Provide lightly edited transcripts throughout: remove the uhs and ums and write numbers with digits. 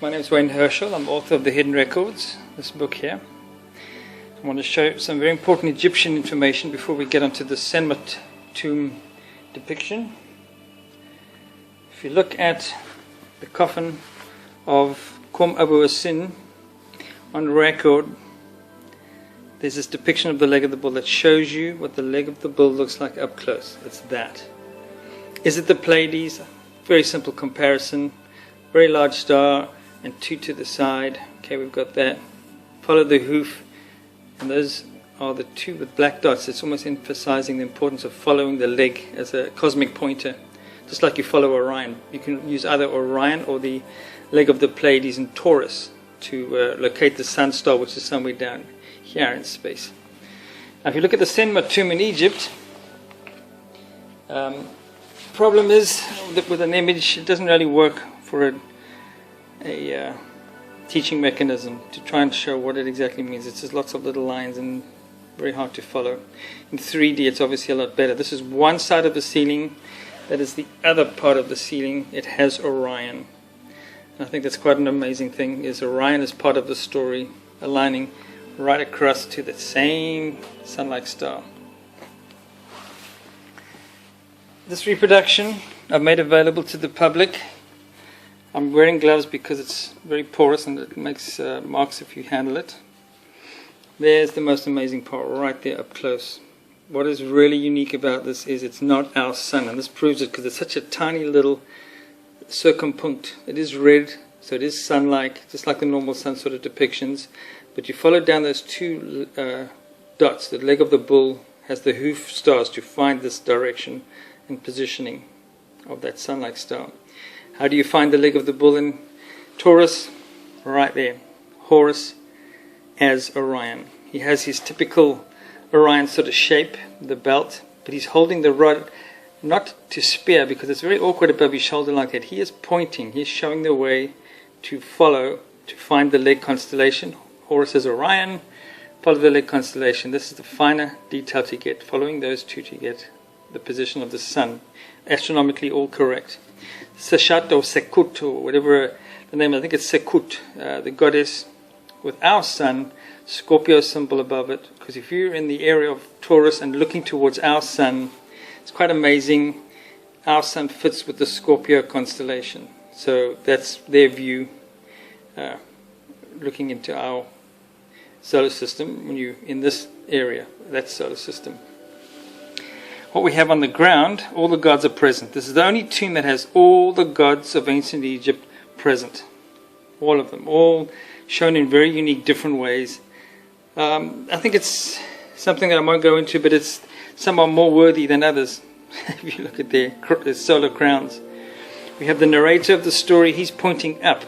My name is Wayne Herschel. I'm author of The Hidden Records, this book here. I want to show some very important Egyptian information before we get onto the Senmut tomb depiction. If you look at the coffin of Kom Abu Asin on record, there's this depiction of the leg of the bull that shows you what the leg of the bull looks like up close. It's that. Is it the Pleiades? Very simple comparison. Very large star and two to the side. Okay, we've got that. Follow the hoof, and those are the two with black dots. It's almost emphasizing the importance of following the leg as a cosmic pointer, just like you follow Orion. You can use either Orion or the leg of the Pleiades in Taurus to locate the sun star, which is somewhere down here in space. Now, if you look at the Senmut tomb in Egypt, problem is that with an image, it doesn't really work for a teaching mechanism to try and show what it exactly means. It's just lots of little lines and very hard to follow. In 3D, it's obviously a lot better. This is one side of the ceiling. That is the other part of the ceiling. It has Orion. And I think that's quite an amazing thing, is Orion is part of the story, aligning right across to the same sun-like star. This reproduction I've made available to the public. I'm wearing gloves because it's very porous and it makes marks if you handle it. There's the most amazing part right there up close. What is really unique about this is it's not our sun, and this proves it because it's such a tiny little circumpunct. It is red, so it is sun-like, just like the normal sun sort of depictions. But you follow down those two dots. The leg of the bull has the hoof stars to find this direction and positioning of that sun-like star. How do you find the leg of the bull in Taurus? Right there. Horus as Orion. He has his typical Orion sort of shape, the belt, but he's holding the rod not to spear, because it's very awkward above his shoulder like that. He is pointing. He's showing the way to follow, to find the leg constellation. Horus as Orion. Follow the leg constellation. This is the finer detail to get. Following those two to get the position of the sun. Astronomically all correct. Seshat or Sekut, or whatever the name, I think it's Sekut, the goddess with our sun, Scorpio symbol above it. Because if you're in the area of Taurus and looking towards our sun, it's quite amazing. Our sun fits with the Scorpio constellation. So that's their view, looking into our solar system when you're in this area, that solar system. What we have on the ground, all the gods are present. This is the only tomb that has all the gods of ancient Egypt present. All of them, all shown in very unique, different ways. I think it's something that I won't go into, but some are more worthy than others. If you look at their solar crowns. We have the narrator of the story. He's pointing up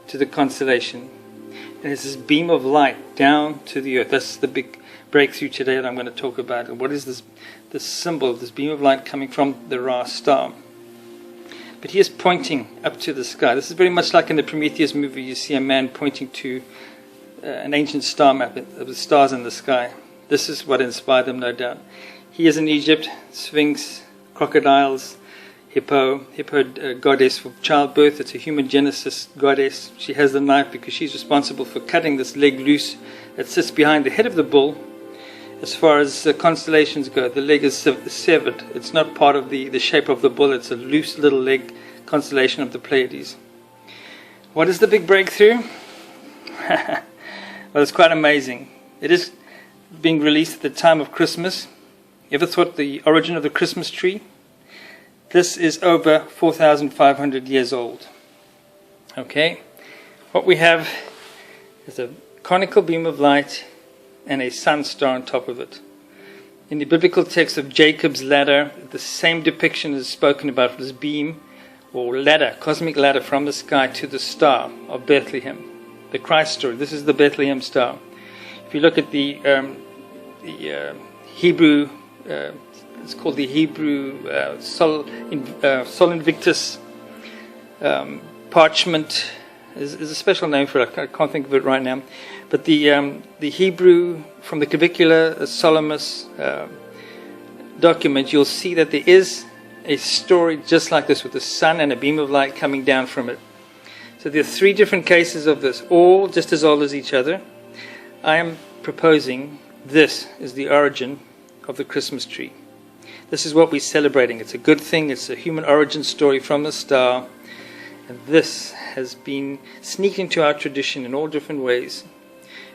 to the constellation. And there's this beam of light down to the earth. That's the big breakthrough today that I'm going to talk about. And what is this symbol, this beam of light coming from the Ra star? But he is pointing up to the sky. This is very much like in the Prometheus movie. You see a man pointing to an ancient star map of the stars in the sky. This is what inspired them, no doubt. He is in Egypt, Sphinx, crocodiles, hippo goddess for childbirth. It's a human genesis goddess. She has the knife because she's responsible for cutting this leg loose that sits behind the head of the bull. As far as constellations go, the leg is severed. It's not part of the shape of the bull. It's a loose little leg constellation of the Pleiades. What is the big breakthrough? Well, it's quite amazing. It is being released at the time of Christmas. You ever thought the origin of the Christmas tree? This is over 4,500 years old. Okay? What we have is a conical beam of light and a sun star on top of it. In the biblical text of Jacob's ladder, the same depiction is spoken about, this beam or ladder, cosmic ladder from the sky to the star of Bethlehem. The Christ story. This is the Bethlehem star. If you look at the Hebrew, it's called the Hebrew Sol Invictus parchment. Is a special name for it. I can't think of it right now. But the Hebrew, from the Clavicular Solemnis document, you'll see that there is a story just like this with the sun and a beam of light coming down from it. So there are 3 different cases of this, all just as old as each other. I am proposing this is the origin of the Christmas tree. This is what we're celebrating. It's a good thing. It's a human origin story from the star. And this has been sneaked into our tradition in all different ways.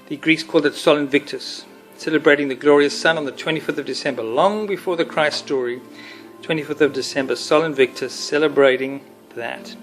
The Greeks called it Sol Invictus, celebrating the glorious sun on the 25th of December, long before the Christ story. 25th of December, Sol Invictus, celebrating that.